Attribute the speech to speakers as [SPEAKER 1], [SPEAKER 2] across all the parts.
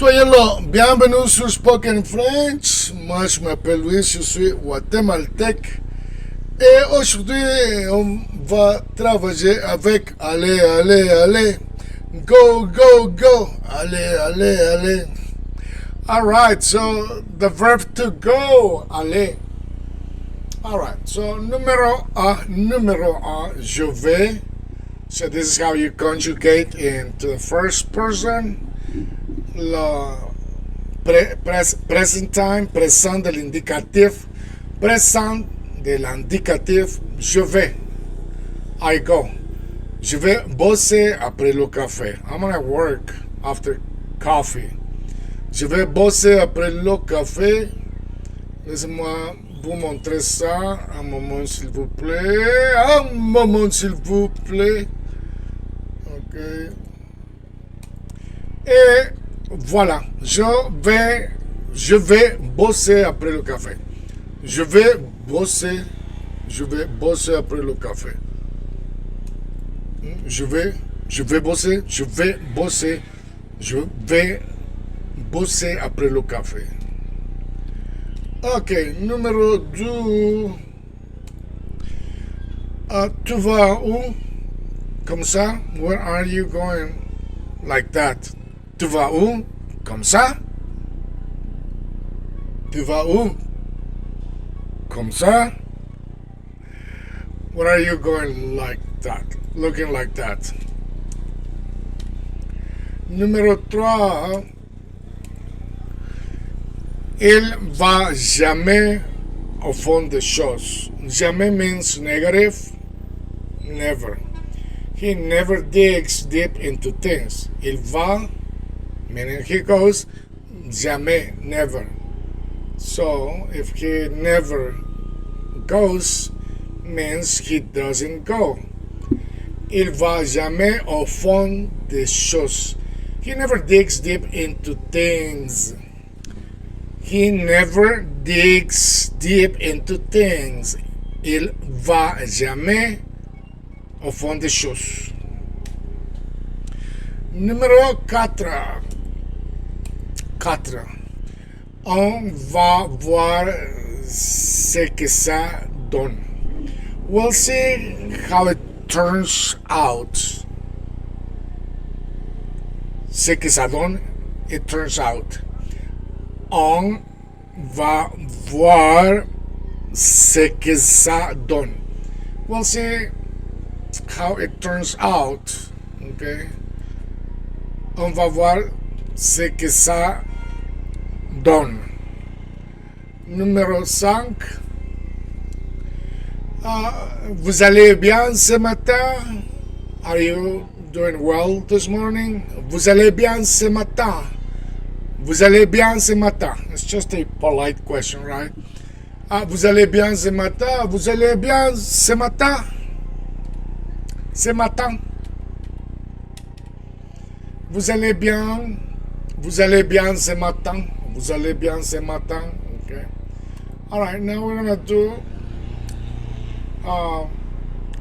[SPEAKER 1] Soyez là, bienvenue sur Spoken French. Moi je m'appelle Luis, je suis guatémaltèque. Et aujourd'hui on va travailler avec allez, allez, allez. Go, go, go. Allez, allez, allez. Alright, so the verb to go, allez. Alright, so numéro un, je vais. So this is how you conjugate into the first person. Le present time, présent de l'indicatif, présent de l'indicatif, je vais, I go. Je vais bosser après le café. I'm gonna work after coffee. Je vais bosser après le café. Laissez-moi vous montrer ça. Un moment s'il vous plaît. Un moment s'il vous plaît. Ok. Et voilà, je vais bosser après le café. Je vais bosser après le café. Je vais bosser après le café. Ok, numéro 2. Tu vas où? Comme ça? Where are you going? Like that. Tu vas où? Comme ça? Tu vas où? Comme ça? Where are you going like that? Looking like that. Numéro 3. Il va jamais au fond des choses. Jamais means negative. Never. He never digs deep into things. Il va, meaning he goes, jamais, never. So, if he never goes, means he doesn't go. Il va jamais au fond des choses. He never digs deep into things. He never digs deep into things. Il va jamais au fond des choses. Numéro 4. On va voir ce que ça donne. We'll see how it turns out. Ce que ça donne, it turns out. On va voir ce que ça donne. We'll see how it turns out. Okay? On va voir ce que ça donne. Numéro 5. Vous allez bien ce matin? Are you doing well this morning? Vous allez bien ce matin? Vous allez bien ce matin? It's just a polite question, right? Vous allez bien ce matin? Vous allez bien ce matin? Ce matin? Vous allez bien ce matin? Vous allez bien ce matin? Okay. Alright, now we're gonna do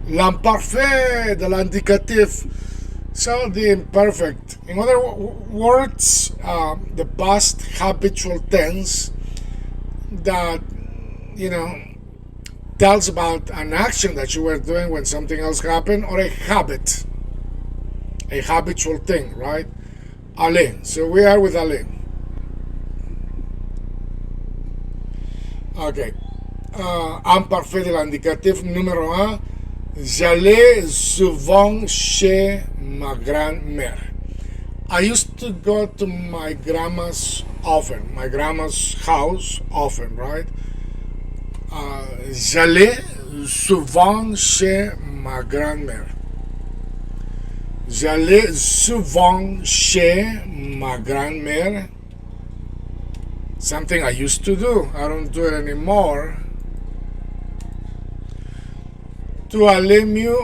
[SPEAKER 1] l'imparfait de l'indicatif. So the imperfect. In other words, the past habitual tense that, tells about an action that you were doing when something else happened, or a habit. A habitual thing, right? Aller. So we are with aller. Ok. Imparfait de l'indicatif numéro 1. J'allais souvent chez ma grand-mère. I used to go to my grandma's house often, right? J'allais souvent chez ma grand-mère. J'allais souvent chez ma grand-mère. Something I used to do. I don't do it anymore. Tu allais mieux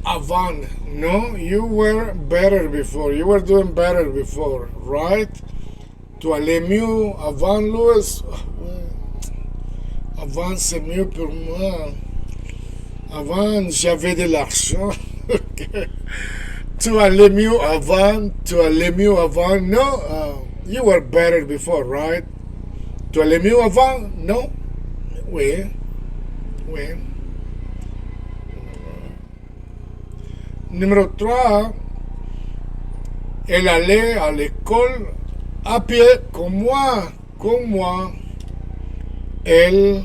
[SPEAKER 1] avant. No, you were better before. You were doing better before, right? Tu allais mieux avant, Louis. Avant, c'est mieux pour moi. Avant, j'avais de l'argent. Tu allais mieux avant. No, You were better before, right? Tu allais mieux avant? Non? Oui. Oui. Numéro 3. Elle allait à l'école à pied, comme moi. Comme moi. Elle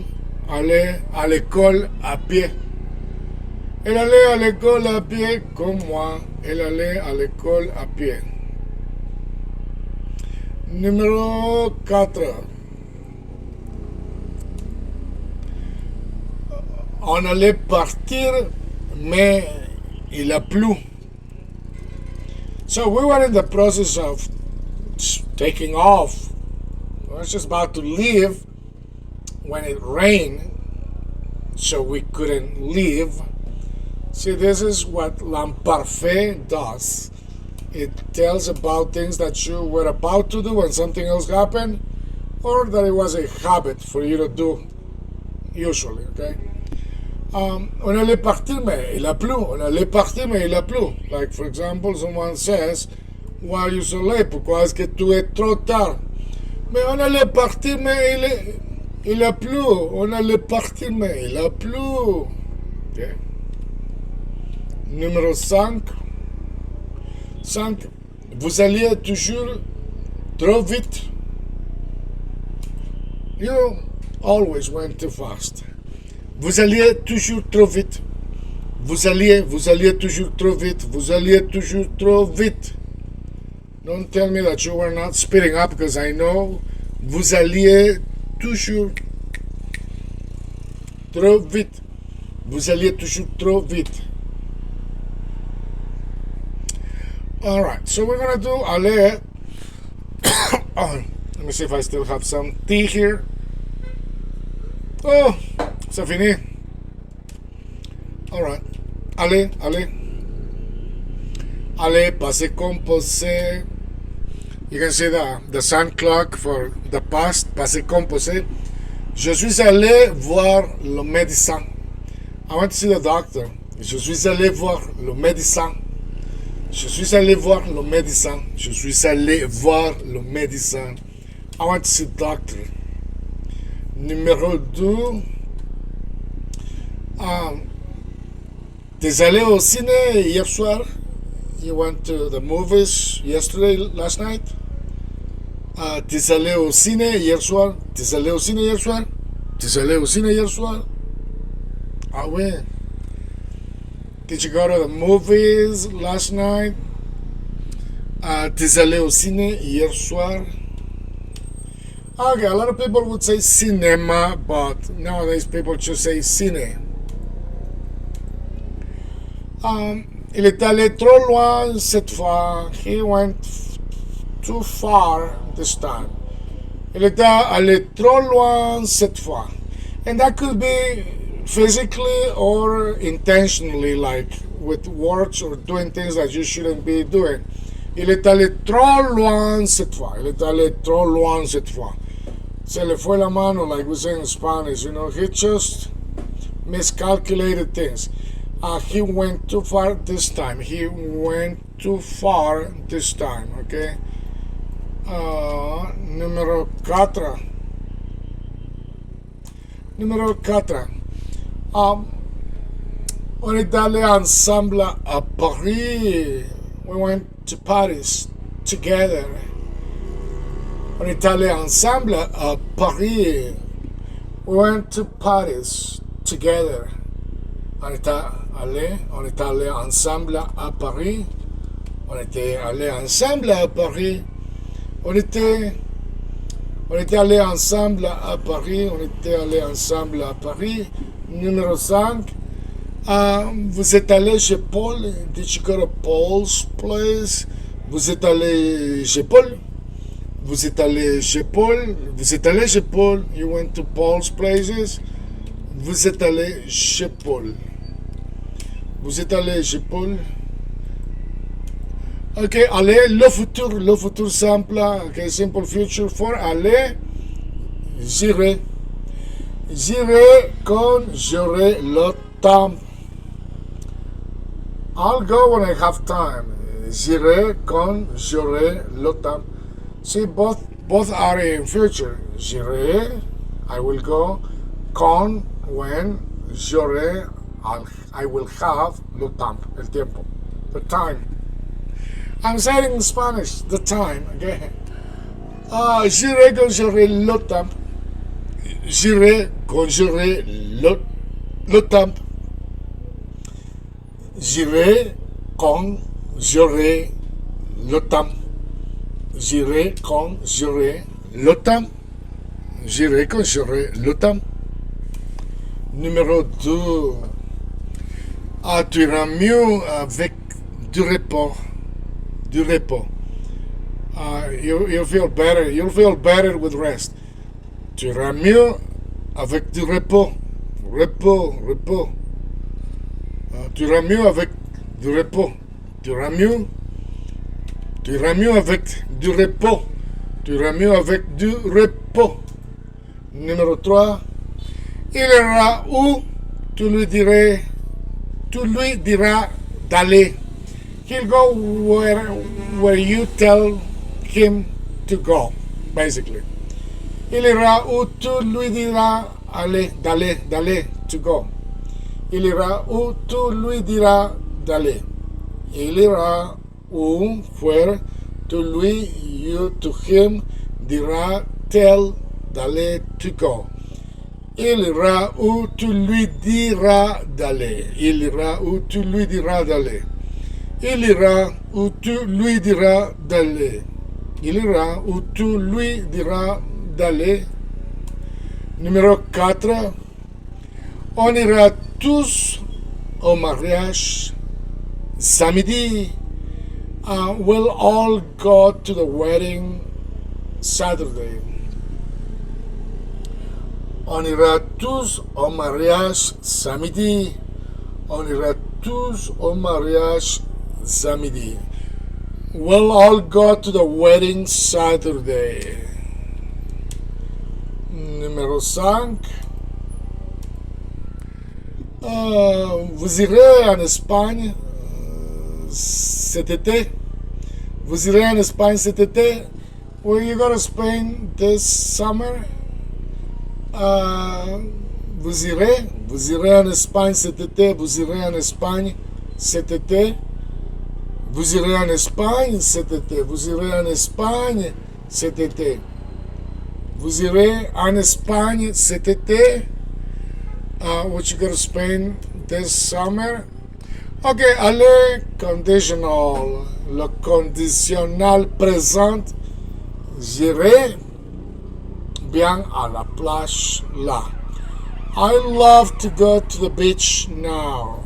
[SPEAKER 1] allait à l'école à pied. Elle allait à l'école à pied comme moi. Elle allait à l'école à pied. Numéro 4. On allait partir, mais il a plu. So we were in the process of taking off. We were just about to leave when it rained, so we couldn't leave. See, this is what l'imparfait does. It tells about things that you were about to do when something else happened, or that it was a habit for you to do usually, okay? On allait partir, mais il a plu. On allait partir, mais il a plu. Like, for example, someone says, why are you so late? Pourquoi est-ce que tu es trop tard? Mais on allait partir, mais il a plu. On allait partir, mais il a plu. Okay. Numéro 5. 5. Vous alliez toujours trop vite. You always went too fast. Vous alliez toujours trop vite. Vous alliez toujours trop vite. Vous alliez toujours trop vite. Don't tell me that you were not speeding up, because I know vous alliez toujours trop vite. Vous alliez toujours trop vite. Alright, so we're gonna do aller. Oh, let me see if I still have some tea here. Oh, c'est fini. Alright. Allez. Allez, passé composé. You can see the sun clock for the past, passé composé. Je suis allé voir le médecin. I went to see the doctor. Je suis allé voir le médecin. Je suis allé voir le médecin. Je suis allé voir le médecin. I went to see the doctor. Numéro 2. T'es allé au ciné hier soir? You went to the movies last night? T'es allé au ciné hier soir? T'es allé au ciné hier soir? T'es allé au ciné hier soir? Ah oui. Did you go to the movies last night? T'es allé au ciné hier soir? Okay, a lot of people would say cinema, but nowadays people just say ciné. Il est allé trop loin cette fois. He went too far this time. Il est allé trop loin cette fois. And that could be physically or intentionally, like with words or doing things that you shouldn't be doing. Il est allé trop loin cette fois. Il est allé trop loin cette fois. Se le fue la mano, like we say in Spanish. You know, he just miscalculated things. He went too far this time. He went too far this time. Okay. Numéro 4. Numéro 4. On est allé ensemble à Paris. We went to Paris together. On est allé ensemble à Paris. We went to Paris together. On est allé ensemble à Paris. On était allé ensemble à Paris. On était allé ensemble à Paris. On était allé ensemble à Paris. Numéro 5. Vous êtes allé chez Paul. Did you go to Paul's place? Vous êtes allé chez Paul. Vous êtes allé chez Paul. Vous êtes allé chez Paul. You went to Paul's places. Vous êtes allé chez Paul. Vous êtes allé chez Paul. Ok, aller, le futur simple. Ok, simple future for aller. J'irai. J'irai quand j'aurai le temps. I'll go when I have time. J'irai quand j'aurai le temps. See, both are in future. J'irai, I will go. Con, when. J'aurai, I will have. Le temps, el tiempo. The time. I'm saying in Spanish, the time. Okay. J'irai quand j'aurai le temps. J'irai quand j'aurai le temps. J'irai quand j'aurai le temps. J'irai quand j'aurai le temps. J'irai quand j'aurai le temps. Numéro 2. Tu iras mieux avec du repos. Du repos. You'll feel better. You'll feel better with rest. Tu iras mieux avec du repos. Repos, repos. Tu iras mieux avec du repos. Tu iras mieux. Tu iras mieux avec du repos. Tu iras mieux avec du repos. Numéro 3. Il ira où tu lui diras d'aller. He'll go where you tell him to go, basically. Il ira où tu lui diras d'aller, to go. Il ira où tu lui diras d'aller. Il ira où, where, to him, dira, tell, d'aller, to go. Il ira où tu lui diras d'aller. Il ira où tu lui diras d'aller. Il ira où tu lui diras d'aller. Il ira où tu lui diras d'aller. Numéro 4. On ira tous au mariage samedi. We'll all go to the wedding Saturday. On ira tous au mariage samedi. On ira tous au mariage samedi. We'll all go to the wedding Saturday. Numéro 5. Vous irez en Espagne cet été. Vous irez en Espagne cet été. Will you go to Spain this summer? Vous irez en Espagne cet été. Vous irez en Espagne cet été. Vous irez en Espagne cet été. Vous irez en Espagne cet été. Vous irez en Espagne cet été. Would you go to Spain this summer? Ok, allez, conditional. Le conditionnel présent. J'irai bien à la plage là. I love to go to the beach now.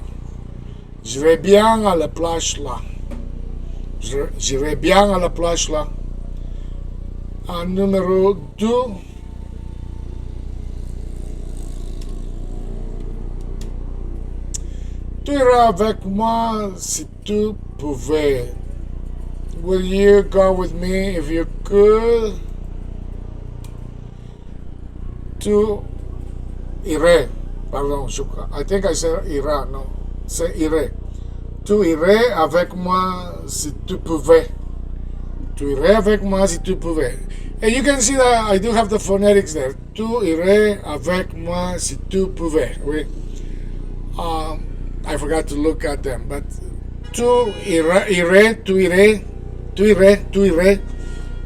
[SPEAKER 1] J'irai bien à la plage là. J'irai bien à la plage là. Numéro 2. Tu iras avec moi si tu pouvais. Will you go with me if you could? Tu irais. Pardon, I think I said ira. No, c'est irais. Tu irais avec moi si tu pouvais. Tu irais avec moi si tu pouvais. And you can see that I do have the phonetics there. Tu irais avec moi si tu pouvais. Oui. I forgot to look at them, but tu irais,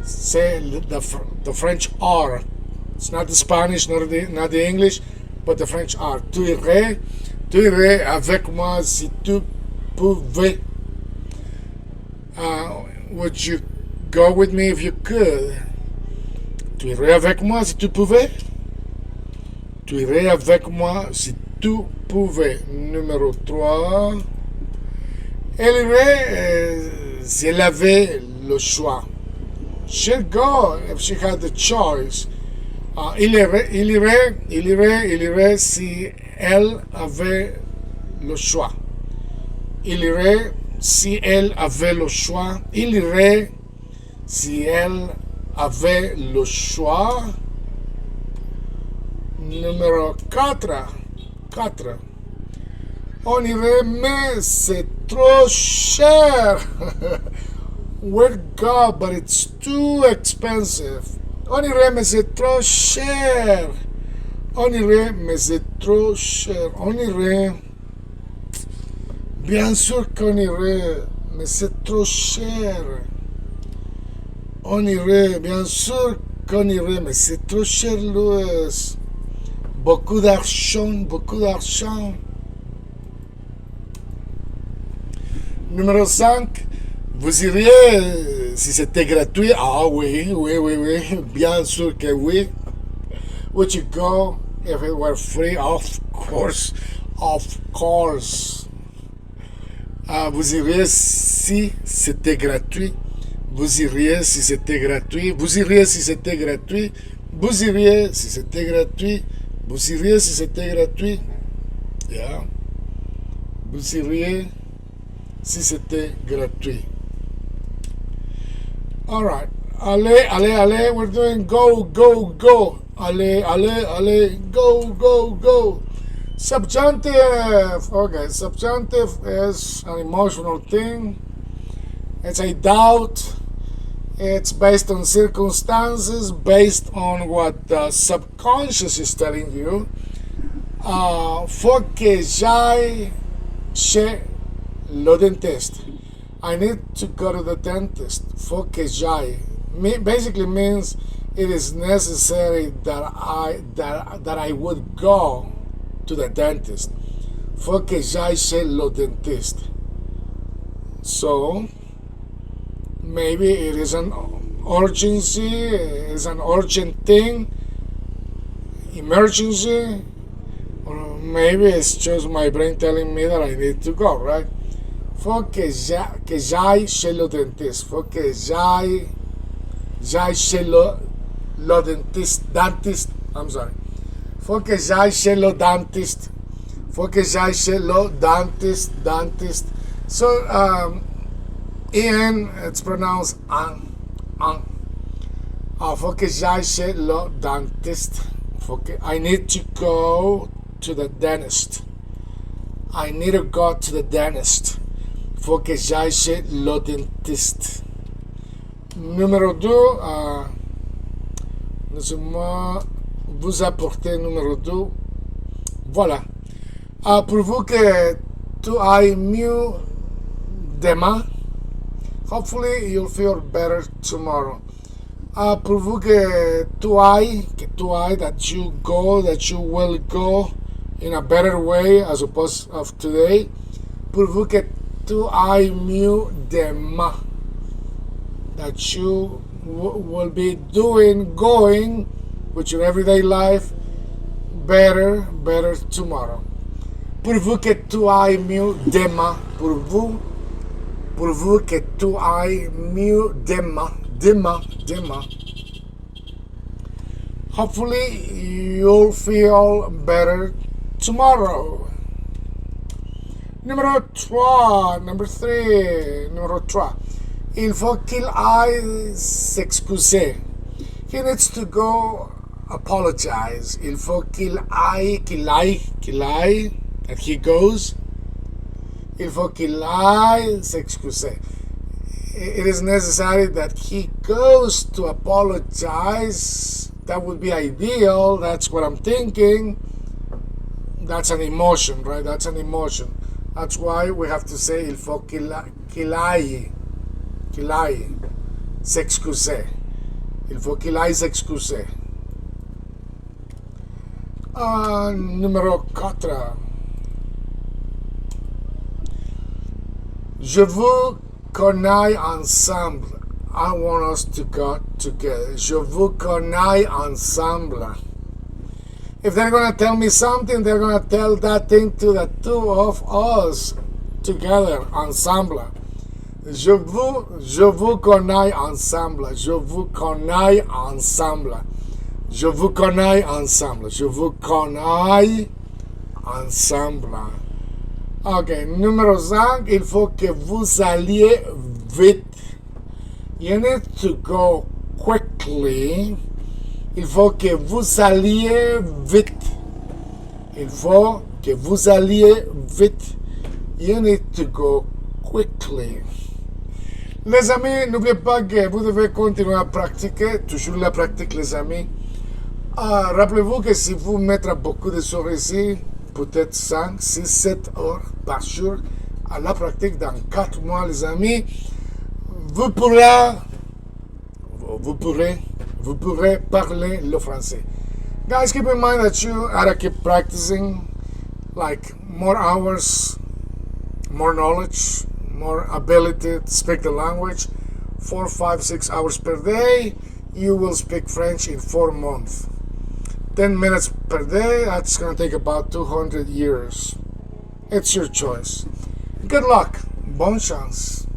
[SPEAKER 1] c'est the French R. It's not the Spanish, not the English, but the French R. Tu irais avec moi si tu pouvais. Would you go with me if you could? Tu irais avec moi si tu pouvais? Tu irais avec moi si tu pouvais. Numéro 3. Elle irait si elle avait le choix. She'd go if she had the choice. Il irait si elle avait le choix. Il irait si elle avait le choix. Il irait si elle avait le choix. Numéro 4. On irait, mais c'est trop cher. We'd go, but it's too expensive. On irait, mais c'est trop cher. On irait, mais c'est trop cher. On irait. Bien sûr qu'on irait, mais c'est trop cher. On irait, bien sûr qu'on irait, mais c'est trop cher, Louis. Beaucoup d'argent, beaucoup d'argent. Numéro 5. Vous iriez si c'était gratuit? Ah oui, oui, oui, oui. Bien sûr que oui. Would you go if it were free? Of course. Of course. Vous iriez si c'était gratuit? Vous iriez si c'était gratuit? Vous iriez si c'était gratuit? Vous iriez si c'était gratuit? Vous iriez si c'était gratuit? Yeah. Vous iriez si c'était gratuit. All right. Allez, allez, allez. We're doing go, go, go. Allez, allez, allez. Go, go, go. Subjunctive. Okay, subjunctive is an emotional thing. It's a doubt. It's based on circumstances, based on what the subconscious is telling you. Faut que j'aille chez le dentiste. I need to go to the dentist. Faut que j'aille. Basically means it is necessary that I would go to the dentist. Faut que j'aille chez le dentiste. So maybe it is an urgency, it is an urgent thing, emergency, or maybe it's just my brain telling me that I need to go, right? Faut que j'aille chez le dentiste. Faut que j'aille chez le dentiste. I'm sorry. Faut que j'aille chez le dentiste. Faut que j'aille chez le dentiste. So, En, it's pronounced an. Faut que j'aille chez le dentiste. I need to go to the dentist. I need to go to the dentist. Faut que j'aille chez le dentiste. Numéro 2, laissez-moi vous apporter numéro 2. Voilà. Pour que tu ailles mieux demain, hopefully you'll feel better tomorrow. Pour que tu ailles, that you go, that you will go in a better way as opposed of today. Pour que tu ailles mieux demain, that you will be going with your everyday life better tomorrow. Pour que tu ailles mieux demain, pour que tu ailles mieux demain. Hopefully you'll feel better tomorrow. Numéro 3. Il faut qu'il aille s'excuser. He needs to go apologize. Il faut qu'il aille, that he goes. Il faut qu'il aille s'excuser. It is necessary that he goes to apologize. That would be ideal. That's what I'm thinking. That's an emotion, right? That's an emotion. That's why we have to say il faut qu'il aille s'excuser. Il faut qu'il aille s'excuser. Numéro 4. Je veux qu'on aille ensemble. I want us to go together. Je veux qu'on aille ensemble. If they're going to tell me something, they're going to tell that thing to the two of us together, ensemble. Je veux qu'on aille ensemble. Je veux qu'on aille ensemble. Je veux qu'on aille ensemble. Je veux qu'on aille ensemble. Ok, numéro 5, il faut que vous alliez vite. You need to go quickly. Il faut que vous alliez vite. Il faut que vous alliez vite. You need to go quickly. Les amis, n'oubliez pas que vous devez continuer à pratiquer, toujours la pratique, les amis. Rappelez-vous que si vous mettez beaucoup de heures ici, peut-être 5, 6, 7 heures par jour, à la pratique dans 4 mois, les amis, vous pourrez, vous pourrez, vous pourrez parler le français. Guys, keep in mind that you gotta keep practicing, like more hours, more knowledge, more ability to speak the language. 4, 5, 6 hours per day, you will speak French in 4 months. 10 minutes per day, that's gonna take about 200 years. It's your choice. Good luck. Bonne chance.